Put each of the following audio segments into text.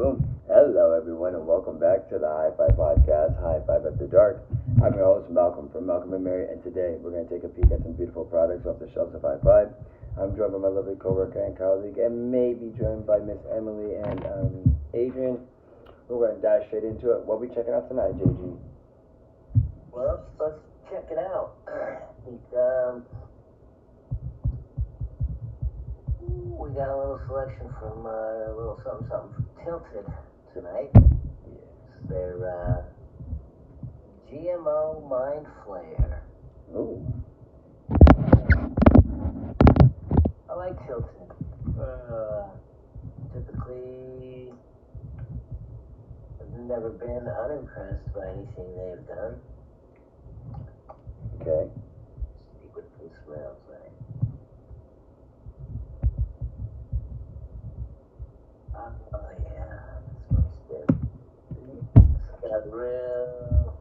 Boom. Hello, everyone, and welcome back to the HIGH-5 podcast, HIGH-5 After Dark. I'm your host, Malcolm, from Malcolm&Mary, and today we're going to take a peek at some beautiful products off the shelves of HIGH-5. I'm joined by my lovely co-worker and colleague, and maybe joined by Miss Emily and Adrian. We're going to dive straight into it. What are we checking out tonight, JG? Well, let's check it out. We got a little selection from a little something from Tilted tonight. Yes. Their GMO Mind Flare. Ooh. I like Tilted. Typically, I've never been unimpressed by anything they've done. Okay. See what this smells like. Oh yeah, that smells good. It's got real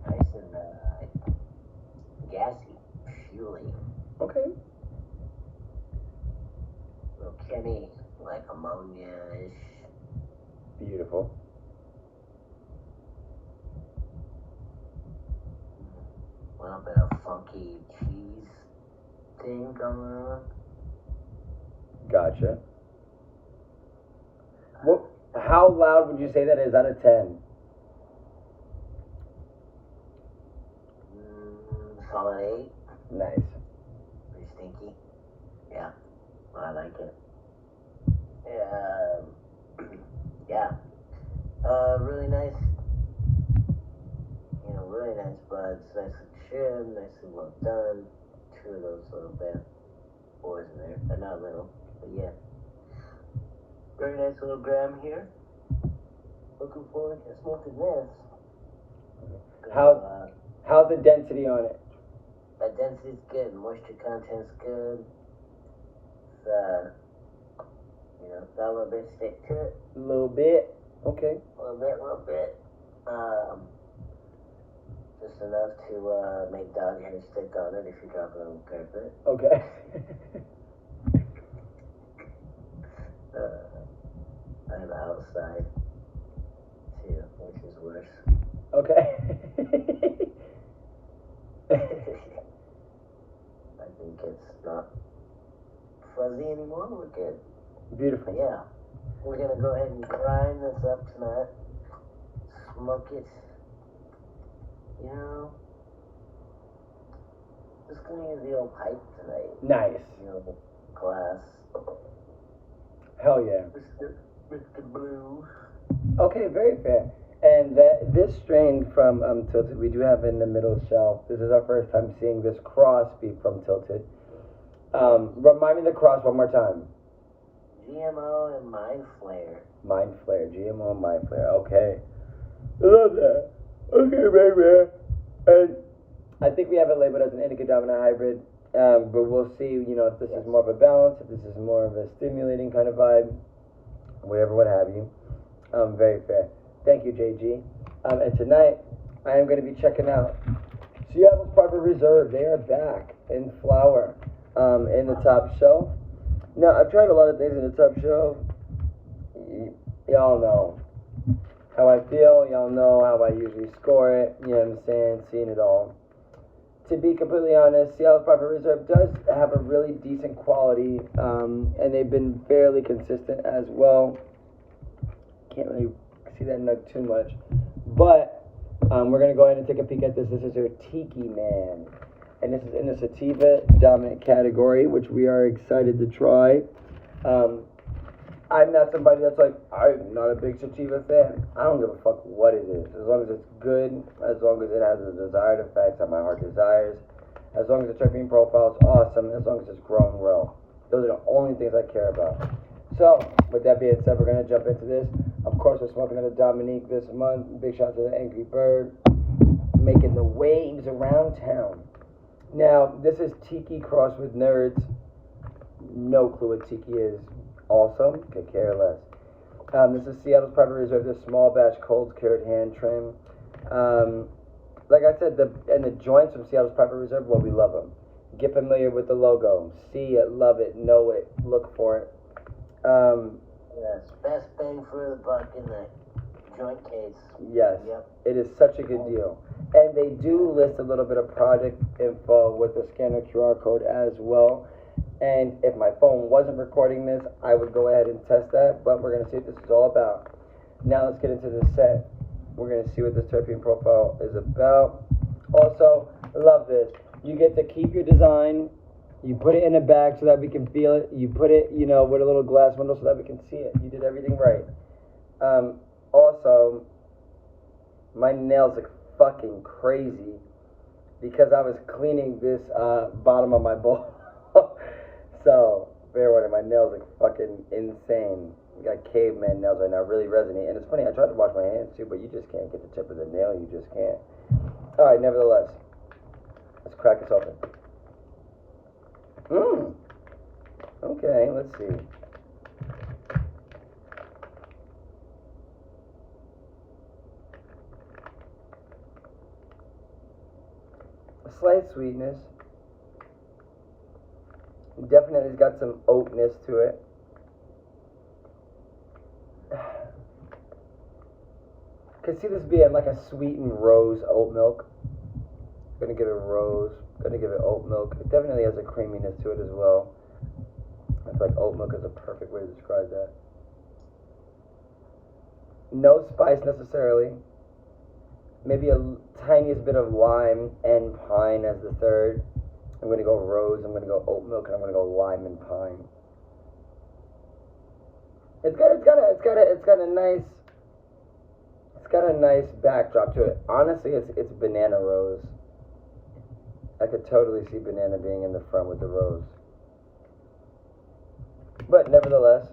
nice and gassy, fueling. Okay. Little chemi, like ammonia-ish. Beautiful. A little bit of funky cheese thing going on. Gotcha. Well, how loud would you say that is out of 10? Solid 8. Nice. Pretty stinky. Yeah, I like it. Yeah. Really nice. Really nice buds. Nicely trimmed, nicely well done. Two of those little bad boys in there. They're not little, but yeah. Very nice little gram here. Looking forward to smoking this. How's the density on it? The density's good. Moisture content's good. It's got a little bit of stick to it. A little bit. Okay. A little bit. Just enough to make dog hair stick on it if you drop it on the carpet. Okay. I'm outside too, which is worse. Okay. I think it's not fuzzy anymore. We're good. Beautiful. But yeah, we're gonna go ahead and grind this up tonight. Smoke it. Just gonna use the old pipe tonight. Nice. The glass. Hell yeah. Mr. Blue. Okay, very fair. And this strain from Tilted, we do have in the middle shelf. This is our first time seeing this cross be from Tilted. Remind me the cross one more time. GMO and Mind Flare. Mind Flare. GMO and Mind Flare. Okay. I love that. Okay, baby. And I think we have it labeled as an indica dominant hybrid, but we'll see, if this is more of a balance, if this is more of a stimulating kind of vibe, whatever, what have you. Very fair. Thank you, JG. And tonight, I am going to be checking out Seattle's Private Reserve. They are back in flower in the top shelf. Now, I've tried a lot of things in the top shelf. Y'all know how I feel. Y'all know how I usually score it. You know what I'm saying? Seeing it all. To be completely honest, Seattle's Private Reserve does have a really decent quality, and they've been fairly consistent as well. Can't really see that nug too much. But we're going to go ahead and take a peek at this. This is their Tiki Man. And this is in the sativa dominant category, which we are excited to try. I'm not somebody that's like, I'm not a big sativa fan. I don't give a fuck what it is. As long as it's good, as long as it has the desired effects that my heart desires, as long as the terpene profile is awesome, as long as it's grown well. Those are the only things I care about. So, with that being said, we're going to jump into this. Of course, we're smoking at a Dominique this month. Big shout out to the Angry Bird, making the waves around town. Now, this is Tiki crossed with Nerds. No clue what Tiki is. Awesome. Could care less. This is Seattle's Private Reserve. This small batch cold cured hand trim. Like I said, the joints from Seattle's Private Reserve, well, we love them. Get familiar with the logo. See it, love it, know it, look for it. Yes, best bang for the buck in the joint case. Yes, Yep. it is such a good deal. And they do list a little bit of project info with the scanner QR code as well. And if my phone wasn't recording this, I would go ahead and test that, but we're going to see what this is all about. Now let's get into the set. We're going to see what this terpene profile is about. Also, I love this. You get to keep your design. You put it in a bag so that we can feel it. You put it, with a little glass window so that we can see it. You did everything right. Also, my nails look fucking crazy because I was cleaning this bottom of my bowl. So, fair warning, my nails look fucking insane. We got caveman nails right now, really resonate. And it's funny, I tried to wash my hands too, but you just can't get the tip of the nail. You just can't. Alright, nevertheless, let's crack this open. Okay, let's see. A slight sweetness. Definitely has got some oatness to it. Could see this being like a sweetened rose oat milk. Gonna give it rose. Gonna give it oat milk. It definitely has a creaminess to it as well. I feel like oat milk is a perfect way to describe that. No spice necessarily. Maybe a tiniest bit of lime and pine as the third. I'm gonna go rose, I'm gonna go oat milk, and I'm gonna go lime and pine. It's got a nice backdrop to it. Honestly, it's banana rose. I could totally see banana being in the front with the rose. But nevertheless,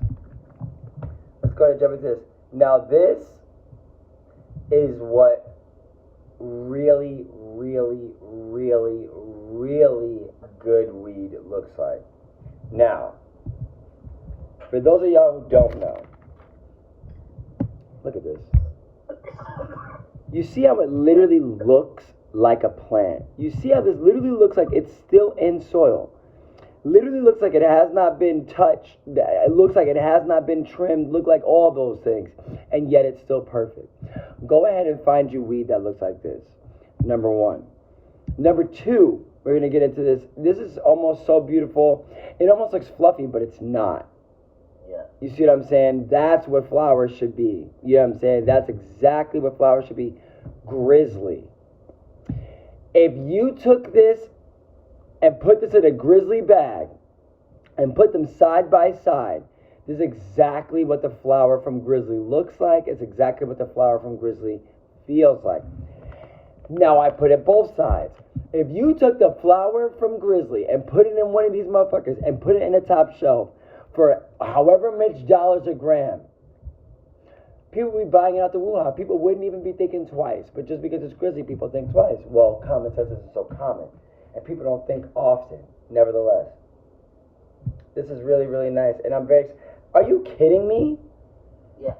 let's go ahead and jump into this. Now this is what really, really, really, really good weed looks like. Now, for those of y'all who don't know, look at this. You see how it literally looks like a plant. You see how this literally looks like it's still in soil. Literally looks like it has not been touched. It looks like it has not been trimmed. Look like all those things. And yet it's still perfect. Go ahead and find you weed that looks like this. Number one. Number two, we're going to get into this. This is almost so beautiful. It almost looks fluffy, but it's not. Yeah. You see what I'm saying? That's what flowers should be. You know what I'm saying? That's exactly what flowers should be. Grizzly. If you took this and put this in a grizzly bag and put them side by side, this is exactly what the flower from grizzly looks like. It's exactly what the flower from grizzly feels like. Now I put it both sides. If you took the flower from grizzly and put it in one of these motherfuckers and put it in the top shelf for however much dollars a gram, people would be buying it out the Wuhan. People wouldn't even be thinking twice. But just because it's grizzly, people think twice. Well, common sense is so common. And people don't think often. Nevertheless, this is really, really nice. And I'm very... Are you kidding me? Yeah.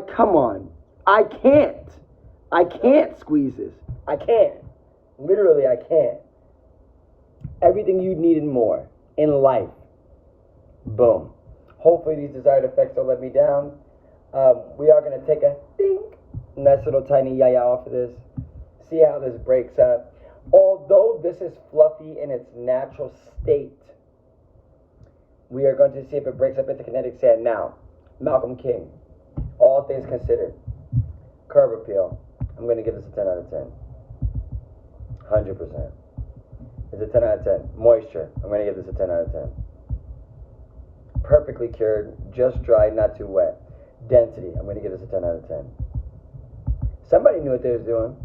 Come on. I can't squeeze this. I can't. Literally, I can't. Everything you need and more in life. Boom. Hopefully these desired effects don't let me down. We are going to take a nice little tiny yaya off of this. See how this breaks up. Although this is fluffy in its natural state, we are going to see if it breaks up into kinetic sand. Now, Malcolm King, all things considered, curb appeal, I'm going to give this a 10 out of 10. 100%. It's a 10 out of 10. Moisture, I'm going to give this a 10 out of 10. Perfectly cured, just dry, not too wet. Density, I'm going to give this a 10 out of 10. Somebody knew what they was doing.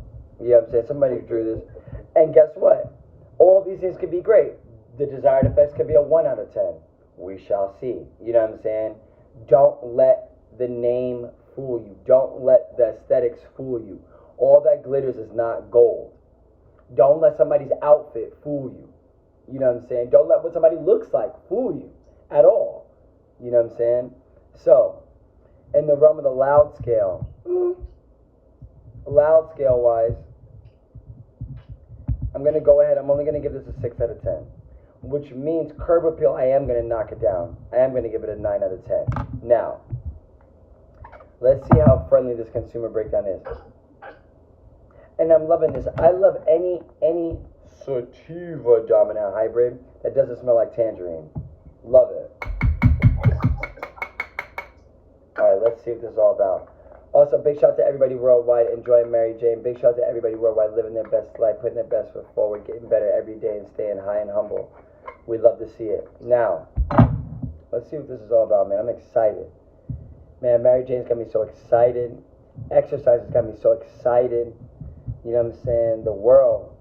You know what I'm saying? Somebody drew this. And guess what? All these things could be great. The desired effects could be a 1 out of 10. We shall see. You know what I'm saying? Don't let the name fool you. Don't let the aesthetics fool you. All that glitters is not gold. Don't let somebody's outfit fool you. You know what I'm saying? Don't let what somebody looks like fool you at all. You know what I'm saying? So, in the realm of the loud scale wise, I'm going to go ahead. I'm only going to give this a 6 out of 10. which means curb appeal, I am going to knock it down. I am going to give it a 9 out of 10. Now, let's see how friendly this consumer breakdown is. And I'm loving this. I love any sativa dominant hybrid that doesn't smell like tangerine. Love it. Alright, let's see what this is all about. Also, big shout out to everybody worldwide enjoying Mary Jane. Big shout out to everybody worldwide living their best life, putting their best foot forward, getting better every day, and staying high and humble. We'd love to see it. Now, let's see what this is all about, man. I'm excited. Man, Mary Jane's got me so excited. Exercise has got me so excited. You know what I'm saying? The world.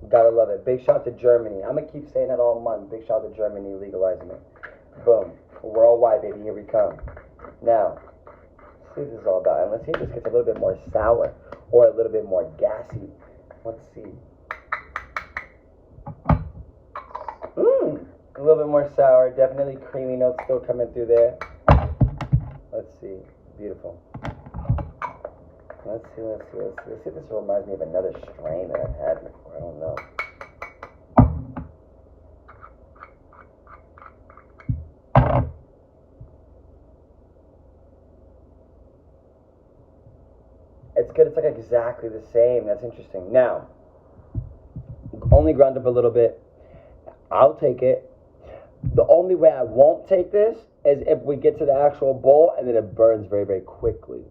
Gotta love it. Big shout out to Germany. I'm gonna keep saying that all month. Big shout out to Germany legalizing it. Boom. Worldwide, baby. Here we come. Now, let's see what this is all about. And let's see if this gets a little bit more sour or a little bit more gassy. Let's see. A little bit more sour. Definitely creamy notes still coming through there. Let's see. Beautiful. Let's see if this reminds me of another strain that I've had before. I don't know. It's good. It's like exactly the same. That's interesting. Now, only ground up a little bit. I'll take it. The only way I won't take this is if we get to the actual bowl and then it burns very, very quickly.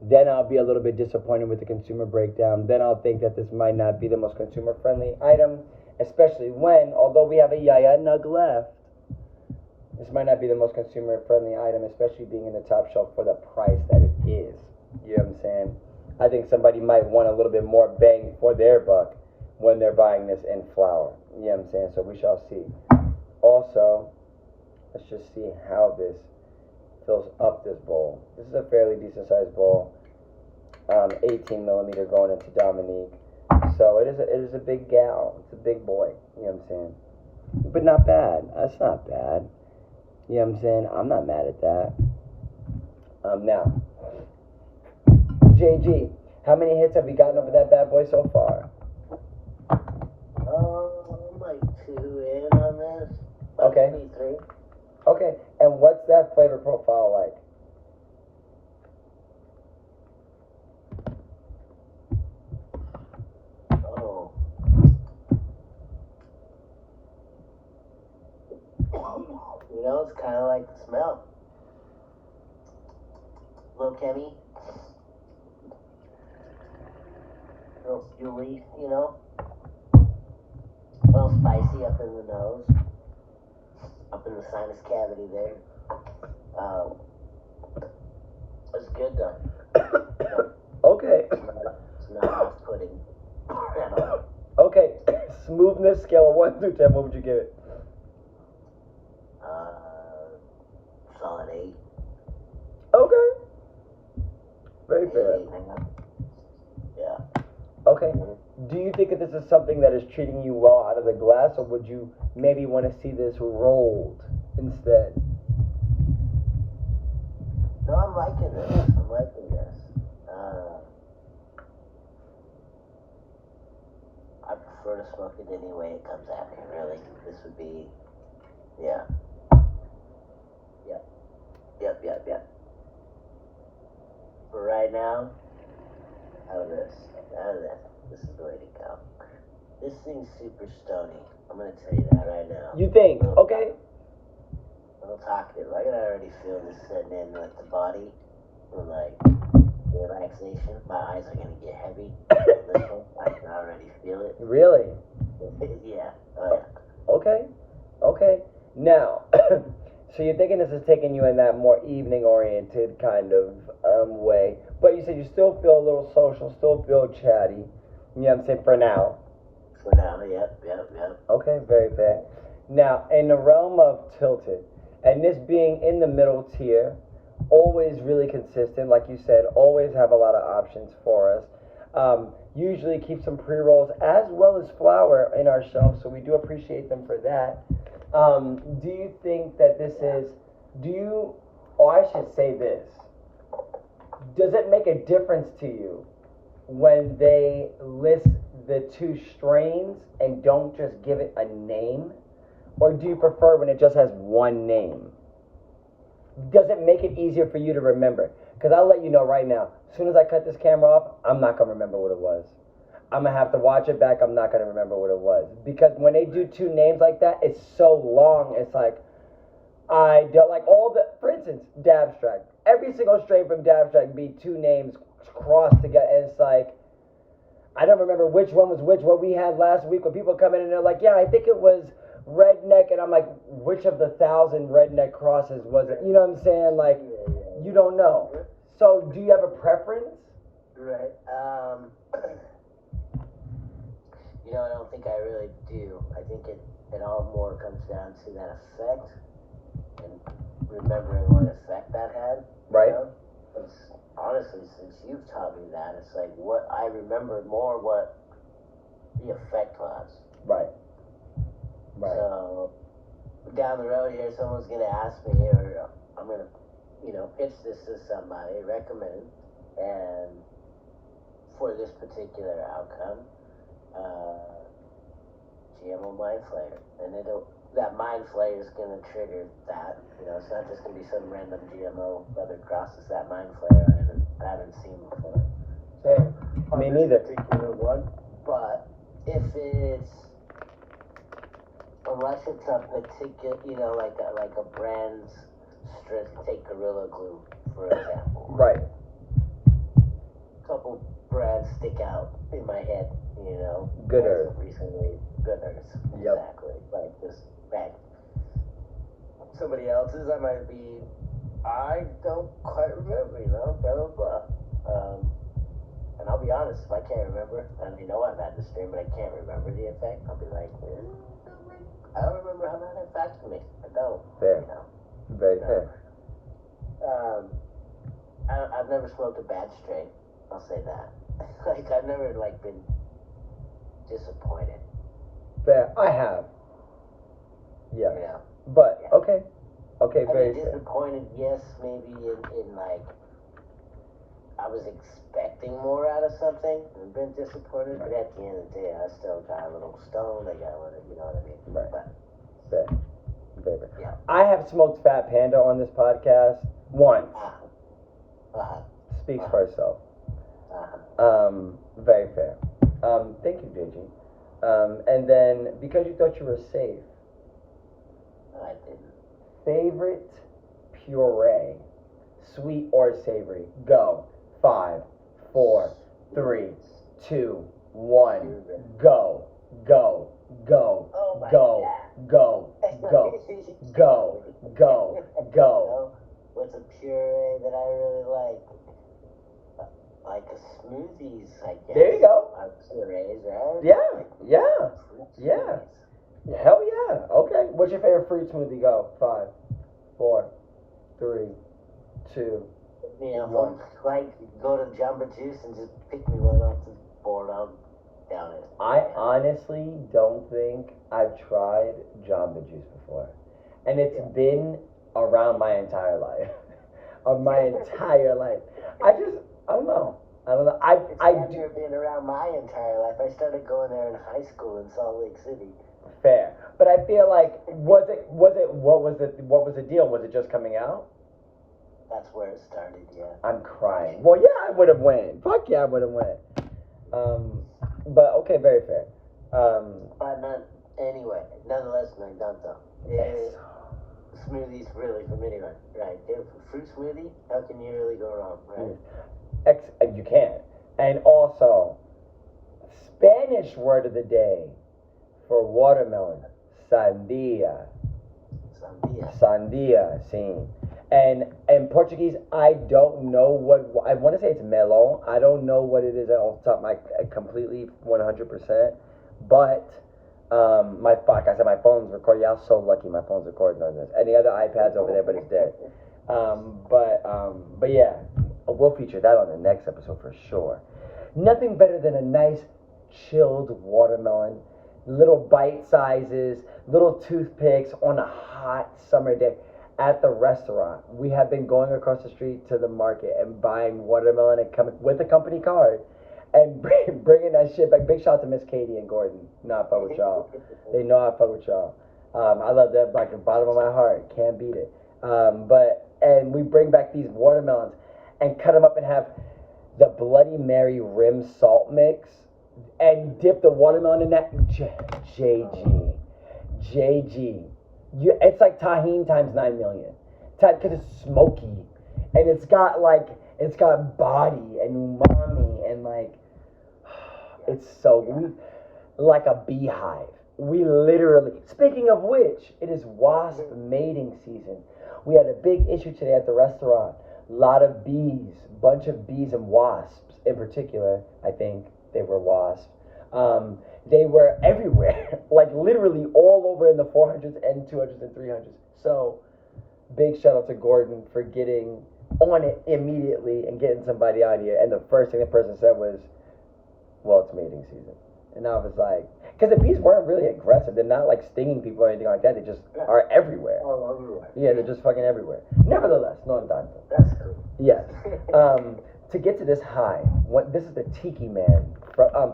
Then I'll be a little bit disappointed with the consumer breakdown. Then I'll think that this might not be the most consumer-friendly item, especially when, although we have a yaya nug left, this might not be the most consumer-friendly item, especially being in the top shelf for the price that it is. You know what I'm saying? I think somebody might want a little bit more bang for their buck when they're buying this in flour. You know what I'm saying? So we shall see. Also, let's just see how this fills up this bowl. This is a fairly decent sized bowl. 18 millimeter going into Dominique. So it is a big gal. It's a big boy. You know what I'm saying? But not bad. That's not bad. You know what I'm saying? I'm not mad at that. Now, JG, how many hits have we gotten over that bad boy so far? Like 2 in on this. Okay. Maybe 3. Okay, and what's that flavor profile like? Oh. You know, it's kind of like the smell. A little chemi. A little stewly, you know. A little spicy up in the nose. Up in the sinus cavity there. It's good though. Okay. It's not off-putting at all. Okay. Smoothness scale of 1 through 10. What would you give it? Solid 8. Okay. Very fair. 8. Yeah. Okay. Do you think that this is something that is treating you well out of the glass, or would you maybe want to see this rolled instead? No, I'm liking this. I prefer to smoke it any way it comes at me, really. This would be, yeah. Yep. For right now, out of this. This is the way to go. This thing's super stony. I'm gonna tell you that right now. You think? Okay. A little talkative. I can already feel this setting in with the body. With like relaxation. My eyes are gonna get heavy. This one, I can already feel it. Really? Yeah. Oh yeah. Okay. Now, so you're thinking this is taking you in that more evening-oriented kind of way, but you said you still feel a little social, still feel chatty. You know what I'm saying? For now. For now, yep. Okay, very fair. Now, in the realm of tilted, and this being in the middle tier, always really consistent, like you said, always have a lot of options for us. Usually keep some pre-rolls as well as flour in our shelves, so we do appreciate them for that. Do you think that this is, or I should say this, does it make a difference to you when they list the 2 strains and don't just give it a name? or do you prefer when it just has one name? Does it make it easier for you to remember? Because I'll let you know right now, as soon as I cut this camera off, I'm not going to remember what it was. I'm going to have to watch it back. I'm not going to remember what it was. Because when they do two names like that, it's so long. It's like, I don't like all the, for instance, Dabstrack. Every single strain from Dabstrack be two names crossed together. And it's like, I don't remember which one was which. What we had last week when people come in and they're like, yeah, I think it was Redneck. And I'm like, which of the 1,000 Redneck crosses was it? You know what I'm saying? Like, you don't know. So do you have a preference? Right. You know, I don't think I really do. I think it all more comes down to that effect and remembering what effect that had. Right. You know? It's, honestly, since you've taught me that, it's like what I remember more what the effect was. Right. Right. So down the road here, someone's gonna ask me, or I'm gonna, pitch this to somebody, recommend, and for this particular outcome, GMO mind flayer, and that mind flayer is gonna trigger that. It's not just gonna be some random GMO other crosses. That mind flayer I haven't seen before. Same. Me neither. Particular one, but if it's unless it's a particular, like a brand's strength, take Gorilla Glue for example. Right. A couple brands stick out in my head, Good Earth. Recently, Good Earth. Yep. Exactly. Like this bag. Somebody else's, I don't quite remember, blah, blah, blah. And I'll be honest, if I can't remember, and I've had this dream, but I can't remember the effect, I'll be like, I don't remember how that affected me. I don't. Fair. Very fair. I've never smoked a bad strain. I'll say that. I've never been disappointed. Fair. I have. Yes. Yeah. But okay. Okay. Very fair. Disappointed. Yes, maybe in I was expecting more out of something. I've been disappointed, but at the end of the day, I still got a little stoned. I got a little, you know what I mean? Right. But, fair. Fair. Yeah. I have smoked Fat Panda on this podcast once. Speaks for itself. Very fair. Thank you, JG. And then, because you thought you were safe. I didn't. Favorite puree, sweet or savory? Go. 5, 4, 3, 2, 1. Go. Go. Go. Oh my go. God. Go. Go. Go. Go. Go. What's a puree that I really like? Like a smoothies, I guess. There you go. Purees, right? Yeah. Yeah. Yeah. Hell yeah. Okay. What's your favorite fruit smoothie? Go. 5, 4, 3, 2. One. Go to Jamba Juice and just pick me one off the board. I'll down it. I honestly don't think I've tried Jamba Juice before. And it's been around my entire life. Of my entire life. I don't know. It's never been around my entire life. I started going there in high school in Salt Lake City. Fair. But I feel like, what was the deal? Was it just coming out? That's where it started, yeah. I'm crying. Well, yeah, I would have went. Fuck yeah, I would have went. But okay, very fair. But anyway, nonetheless, no, don't though. Smoothies really from anyone, right? Fruit smoothie, how can you really go wrong, right? You can't. And also, Spanish word of the day for watermelon, sandia. Sandia, sim. And in Portuguese, I don't know what, I want to say it's melon. I don't know what it is off the top of my, completely 100%. But, my phone's recording. Yeah, I was so lucky my phone's recording on this. Any other iPads over there, but it's dead. But yeah, we'll feature that on the next episode for sure. Nothing better than a nice chilled watermelon, little bite sizes, little toothpicks on a hot summer day at the restaurant. We have been going across the street to the market and buying watermelon and coming with a company card and bringing that shit back. Big shout out to Miss Katie and Gordon. Know I fuck with y'all. They know I fuck with y'all. I love that like the bottom of my heart. Can't beat it. And we bring back these watermelons and cut them up and have the Bloody Mary rim salt mix and dip the watermelon in that. JG. It's like tahini times 9 million. Because it's smoky. And it's got body and umami and like, it's so, like a beehive. We literally, speaking of which, it is wasp mating season. We had a big issue today at the restaurant. A lot of bees, bunch of bees and wasps in particular. I think they were wasps. They were everywhere, like literally all over in the 400s and 200s and 300s. So, big shout out to Gordon for getting on it immediately and getting somebody out here. And the first thing the person said was, well, it's mating season. And I was like, because the bees weren't really aggressive. They're not like stinging people or anything like that. They just are everywhere. Oh, everywhere. Yeah, they're just fucking everywhere. Nevertheless, no tanto. That's cool. Yes. To get to this high, this is the Tiki Man.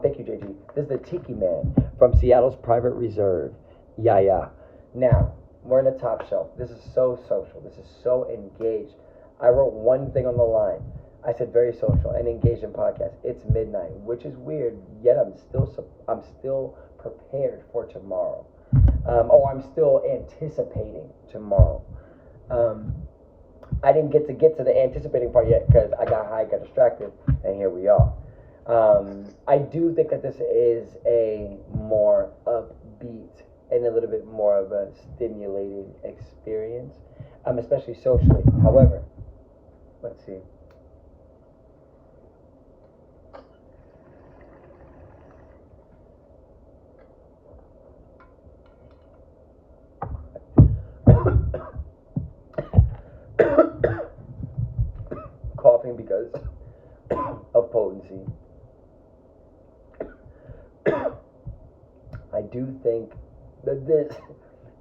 Thank you, JG. This is the Tiki Man from Seattle's Private Reserve. Yeah. Now, we're in the top shelf. This is so social. This is so engaged. I wrote one thing on the line. I said very social and engaged in podcast. It's midnight, which is weird. Yet I'm still prepared for tomorrow. I'm still anticipating tomorrow. I didn't get to the anticipating part yet because I got high, got distracted, and here we are. I do think that this is a more upbeat and a little bit more of a stimulating experience, especially socially. However, let's see. Coughing because of potency. I do think that this,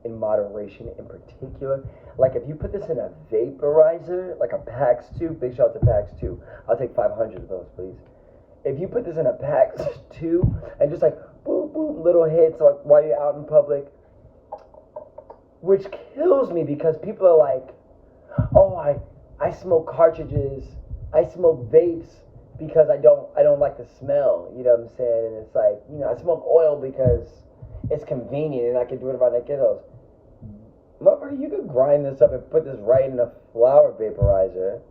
in moderation in particular, like if you put this in a vaporizer, like a PAX 2, big shout out to PAX 2, I'll take 500 of those, please. If you put this in a PAX 2 and just like boom, boom, little hits like while you're out in public, which kills me because people are like, oh, I smoke cartridges, I smoke vapes because I don't like the smell, you know what I'm saying? And it's like, I smoke oil because it's convenient and I can do it around the kiddos. Motherfucker, you could grind this up and put this right in a flower vaporizer,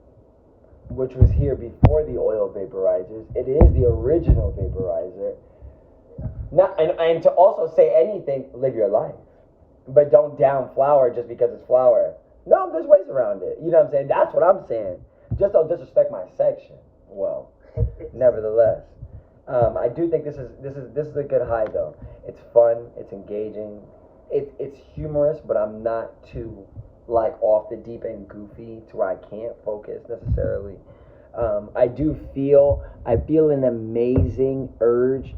which was here before the oil vaporizers. It is the original vaporizer. Now, and to also say anything, live your life. But don't down flour just because it's flour. No, there's ways around it. You know what I'm saying? That's what I'm saying. Just don't disrespect my section. Well, nevertheless, I do think this is a good high though. It's fun. It's engaging. It's humorous, but I'm not too like off the deep end goofy to where I can't focus necessarily. I feel an amazing urge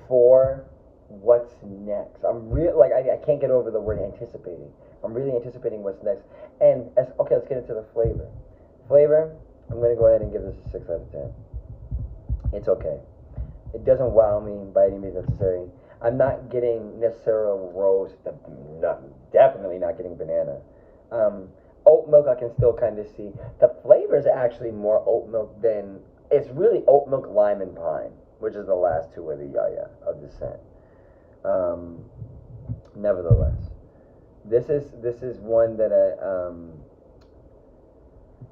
for what's next. I'm real like I can't get over the word anticipating. I'm really anticipating what's next. And okay, let's get into the flavor. Flavor, I'm gonna go ahead and give this a 6 out of 10. It's okay. It doesn't wow me by any means necessary. I'm not getting necessarily roast. Definitely not getting banana. Oat milk I can still kind of see. The flavor is actually more oat milk than it's really oat milk, lime, and pine, which is the last two of the yaya of the scent. Nevertheless, this is one that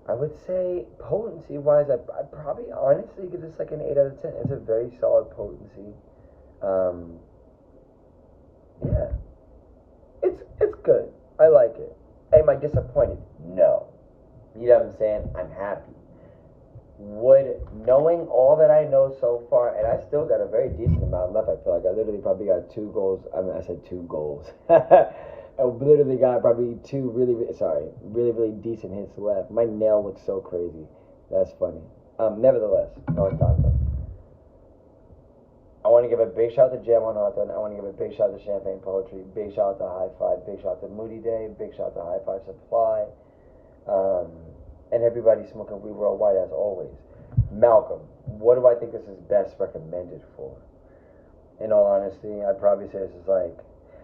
I would say potency wise, I'd probably honestly give this like an 8 out of 10. It's a very solid potency. Yeah, it's good. I like it. Am I disappointed? No. You know what I'm saying? I'm happy. Knowing all that I know so far, and I still got a very decent amount left, I feel like I literally probably got 2 goals. I said 2 goals. I literally got probably 2 really decent hits left. My nail looks so crazy. That's funny. Nevertheless, no tanto. I want to give a big shout out to Jam on Hawthorne. I want to give a big shout out to Champagne Poetry. Big shout out to HIGH-5. Big shout out to Moody Day. Big shout out to HIGH-5 Supply. And everybody smoking weed worldwide as always. Malcolm, what do I think this is best recommended for? In all honesty, I'd probably say this is like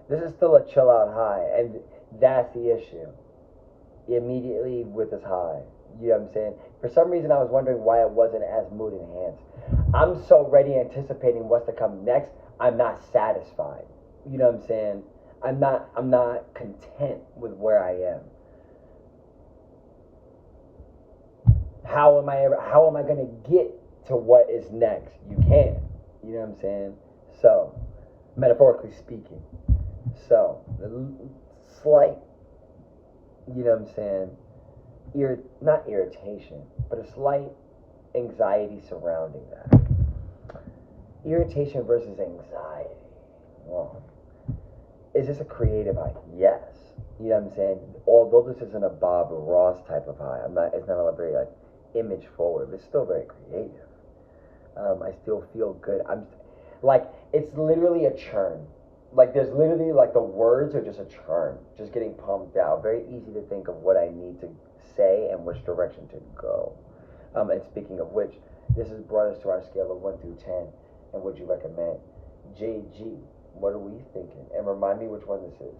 This is still a chill out high, and that's the issue. Immediately with this high, you know what I'm saying? For some reason, I was wondering why it wasn't as mood enhanced. I'm so ready anticipating what's to come next. I'm not satisfied. You know what I'm saying? I'm not content with where I am. How am I gonna get to what is next? You can't. You know what I'm saying? So, metaphorically speaking. So, the slight, you know what I'm saying, not irritation, but a slight anxiety surrounding that. Irritation versus anxiety. Well, is this a creative high? Yes. You know what I'm saying? Although this isn't a Bob Ross type of high, it's not a very like image forward, but it's still very creative. I still feel good. It's literally a churn. Like there's literally like the words are just a churn, just getting pumped out. Very easy to think of what I need to say and which direction to go. And speaking of which, this has brought us to our scale of 1 through 10. And would you recommend? JG, what are we thinking? And remind me which one this is.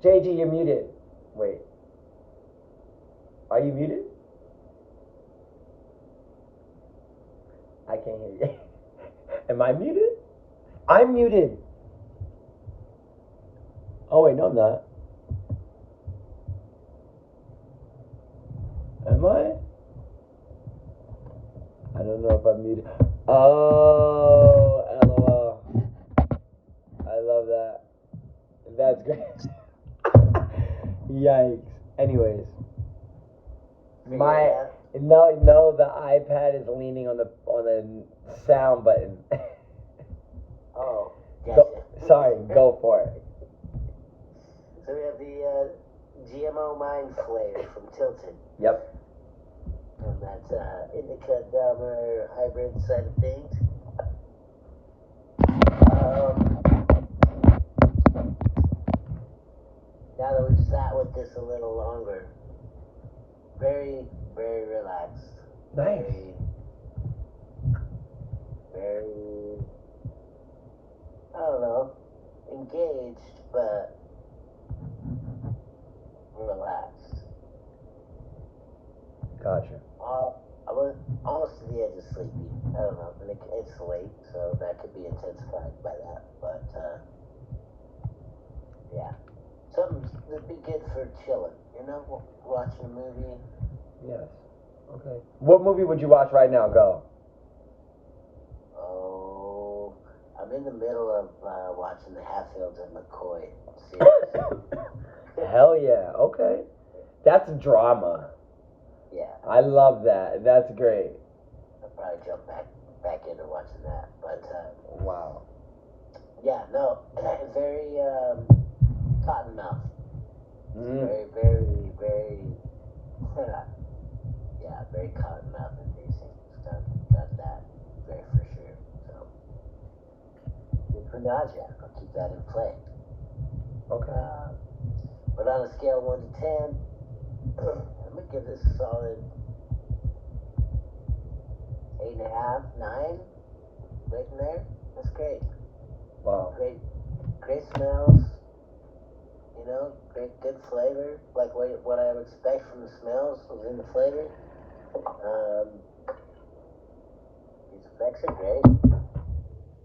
JG, you're muted. Wait. Are you muted? I can't hear you. Am I muted? I'm muted. Oh wait, no I'm not. Am I? I don't know if I'm muted. Oh, LOL. I love that. That's great. Yikes. Anyways. No, the iPad is leaning on the sound button. Oh, gotcha. Sorry, go for it. So we have the GMO Mind Flayer from Tilted. Yep. And that's indica dominant hybrid side of things. Now that we've sat with this a little longer, very, very relaxed. Nice. Very, I don't know, engaged, but relaxed. Gotcha. I was almost to the edge of sleepy. I don't know, but it's late, so that could be intensified by that. But, yeah. Something that'd be good for chilling, you know, watching a movie. Yes. Okay. What movie would you watch right now? Go. Oh, I'm in the middle of watching the Hatfields and McCoy series. Hell yeah. Okay. That's drama. Yeah. I love that. That's great. I'll probably jump back into watching that. But, wow. Yeah, no, very cottonmouth. Mm. Very, very, yeah, very cottonmouth inducing. Got that, very for sure. So, good for nausea. I'll keep that in play. Okay. But on a scale of 1 to 10, I'm gonna give this a solid 8.5, 9, right in there. That's great. Wow. Great smells. You know, good flavor. Like what I would expect from the smells was in the flavor. These effects are great.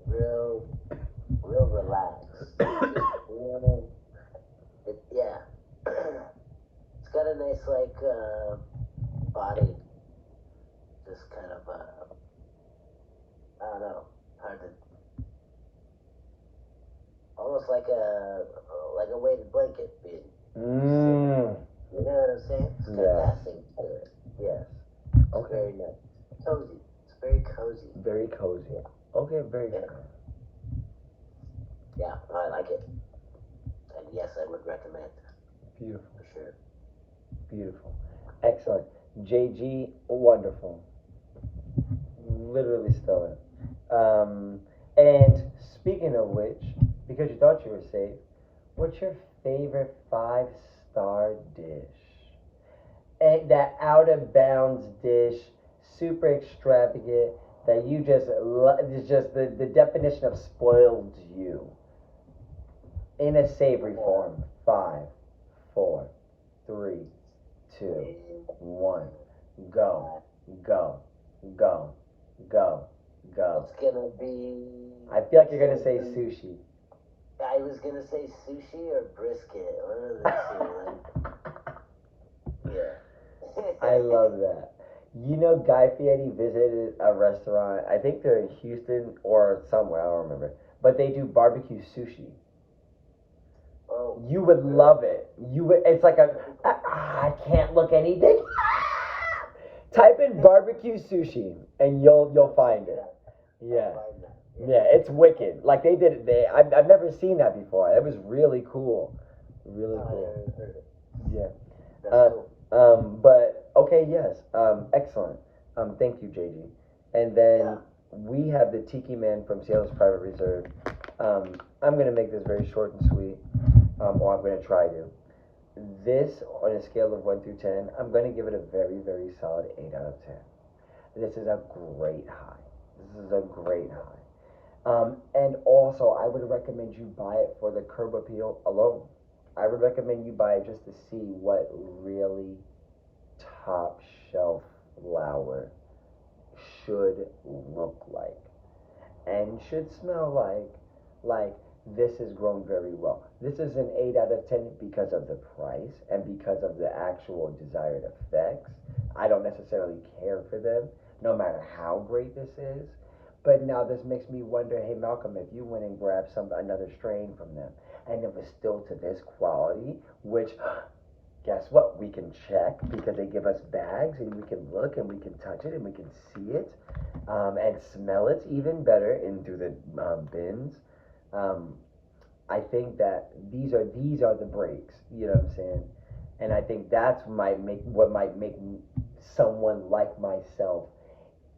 Real relaxed. Yeah. It's got a nice body. Just kind of I don't know, hard to. Almost like a weighted blanket being. Mm. You know what I'm saying? It's got that thing to it. Yes. Okay. Very nice. Cozy. It's very cozy. Very cozy. Okay, very good. Yeah, I like it. And yes, I would recommend. Beautiful. For sure. Beautiful. Excellent. JG, wonderful. Literally stellar. And speaking of which, because you thought you were safe, what's your favorite 5-star dish? And that out of bounds dish, super extravagant that you just it's just the definition of spoiled you in a savory form. 5, 4, 3, 2, 1, go, go, go, go, go. It's gonna be. I feel like you're gonna say sushi. I was gonna say sushi or brisket. One of the two. Yeah. I love that. You know, Guy Fieri visited a restaurant. I think they're in Houston or somewhere. I don't remember. But they do barbecue sushi. Oh. You would love it. You would. It's like I can't look anything. Type in barbecue sushi and you'll find it. Yeah. Yeah, it's wicked. Like they did it. I've never seen that before. It was really cool. Really cool. Yeah. But okay, yes. Excellent. Thank you, JG. And then we have the Tiki Man from Seattle's Private Reserve. I'm gonna make this very short and sweet. Or I'm gonna try to. This, on a scale of 1 through 10, I'm gonna give it a very, very solid 8 out of 10. This is a great high. This is a great high. And also, I would recommend you buy it for the curb appeal alone. I would recommend you buy it just to see what really top shelf flour should look like and should smell like this is grown very well. This is an 8 out of 10 because of the price and because of the actual desired effects. I don't necessarily care for them, no matter how great this is. But now this makes me wonder, hey Malcolm, if you went and grabbed another strain from them and it was still to this quality, which guess what? We can check because they give us bags and we can look and we can touch it and we can see it and smell it even better in through the bins. I think that these are the breaks, you know what I'm saying? And I think that's what might make someone like myself,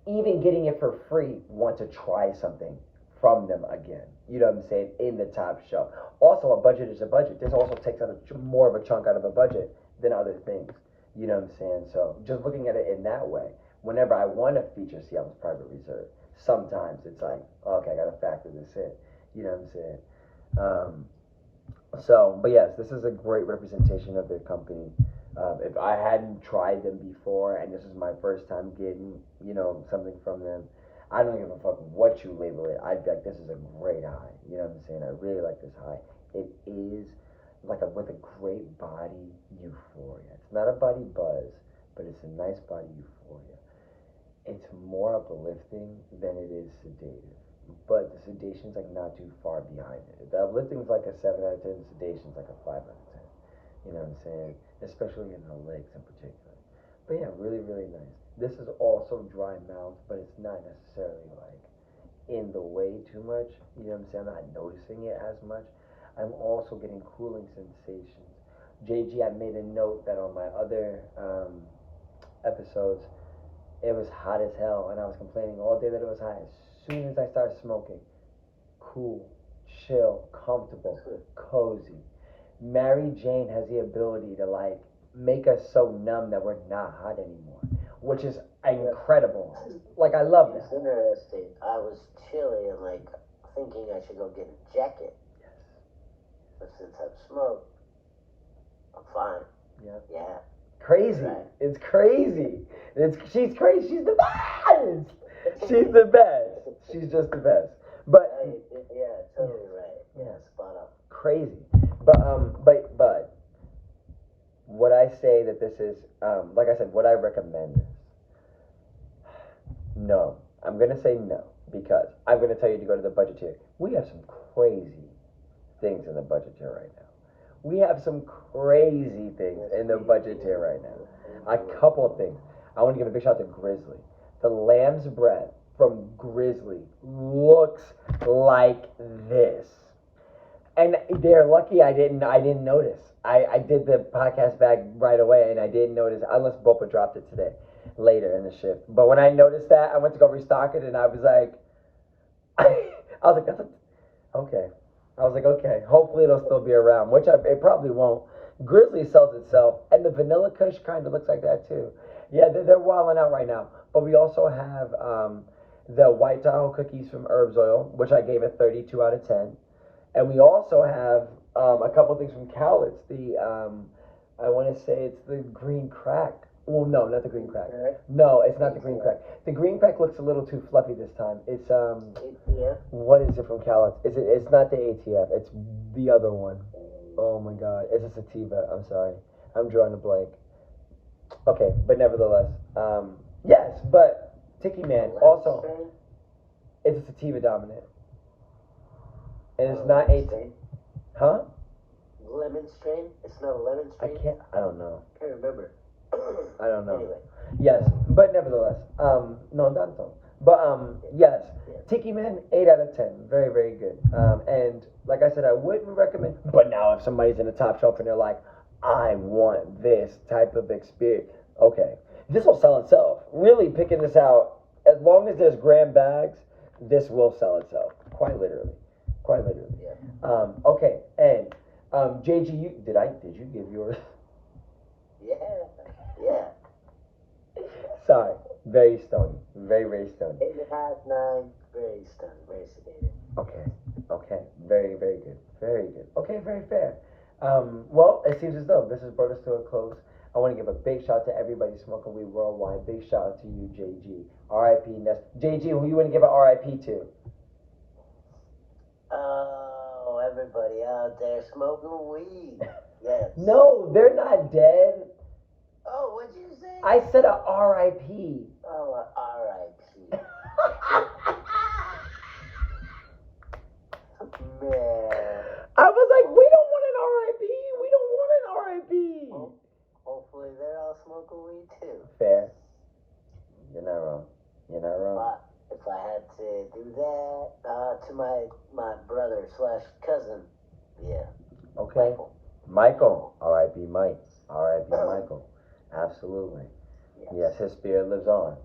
even getting it for free, want to try something from them again. You know what I'm saying? In the top shelf. Also, a budget is a budget. This also takes out more of a chunk out of a budget than other things. You know what I'm saying? So just looking at it in that way, whenever I want to feature Seattle's Private Reserve, sometimes it's like, okay, I got to factor this in. You know what I'm saying? But yes, this is a great representation of their company. If I hadn't tried them before and this is my first time getting, something from them, I don't give a fuck what you label it. I'd be like, this is a great high. You know what I'm saying? I really like this high. It is with a great body euphoria. It's not a body buzz, but it's a nice body euphoria. It's more uplifting than it is sedative. But the sedation's not too far behind it. The uplifting's like a 7 out of 10, the sedation's like a 5 out of 10. You know what I'm saying? Especially in the legs in particular. But yeah, really, really nice. This is also dry mouth, but it's not necessarily in the way too much. You know what I'm saying? I'm not noticing it as much. I'm also getting cooling sensations. JG, I made a note that on my other episodes, it was hot as hell, and I was complaining all day that it was hot. As soon as I started smoking, cool, chill, comfortable, cozy. Mary Jane has the ability to make us so numb that we're not hot anymore, which is incredible. I love that. It's interesting. I was chilly and thinking I should go get a jacket. Yes. But since I've smoked, I'm fine. Yeah. Crazy. Right. It's crazy. She's crazy. She's the best. She's the best. She's just the best. But yeah, totally right. Yeah, spot on. Crazy. But would I say that this is like I said, would I recommend this? No. I'm gonna say no, because I'm gonna tell you to go to the budget tier. We have some crazy things in the budget tier right now. We have some crazy things in the budget tier right now. A couple of things. I want to give a big shout out to Grizzly. The lamb's breath from Grizzly looks like this. And they're lucky I didn't notice. I did the podcast bag right away and I didn't notice, unless Bopa dropped it today, later in the shift. But when I noticed that, I went to go restock it and I was like, okay. I was like, okay, hopefully it'll still be around, which it probably won't. Grizzly sells itself, and the Vanilla Kush kind of looks like that too. Yeah, they're wilding out right now. But we also have the white Tahoe cookies from Herbs Oil, which I gave a 32 out of 10. And we also have a couple things from Cal. It's the, I want to say it's the green crack. Well, no, not the green crack. No, it's not the green crack. The green crack looks a little too fluffy this time. It's ATF? what is it from Cal? It's not the ATF. It's the other one. Oh my God, it's a sativa. I'm sorry, I'm drawing a blank. Okay, but nevertheless, yes, but Tikki Man also, it's a sativa dominant, and it's not ATF. Huh? Lemon strain? It's not a lemon strain? I don't know. Can't remember. I don't know. Anyway. Yes, but nevertheless, no, tanto. But, yes, Tikki Man, 8 out of 10. Very, very good. And like I said, I wouldn't recommend, but now if somebody's in the top shelf and they're like, I want this type of experience, okay, this will sell itself. Really picking this out, as long as there's gram bags, this will sell itself. Quite literally. Quite literally. Yeah. Okay, and, JG, did you give yours? Yeah. Sorry, very stony. Very, very stony. 8.5, 9, very stunning, very sedated. Okay. Very, very good. Very good. Okay, very fair. Well, it seems as though this has brought us to a close. I want to give a big shout out to everybody smoking weed worldwide. Big shout out to you, JG. R.I.P. Ness. JG, who you want to give an R.I.P. to? Oh, everybody out there smoking weed. Yes. No, they're not dead. Oh, what'd you say? I said a R.I.P. Oh, R.I.P. Man. I was like, we don't want an R.I.P. We don't want an R.I.P. Well, hopefully they're all smoking weed too. Fair. You're not wrong. You're not wrong. If I had to do that to my brother / cousin, yeah. Okay. Michael. R.I.P. Mike. R.I.P. Michael. Absolutely. Yes, his spirit lives on.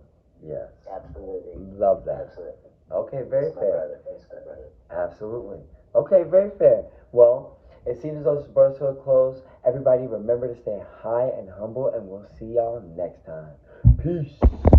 Yes. Absolutely. Love that. Absolutely. Okay, very That's fair. my brother. Absolutely. Okay, very fair. Well, it seems as though this brought us to a close. Everybody remember to stay high and humble, and we'll see y'all next time. Peace.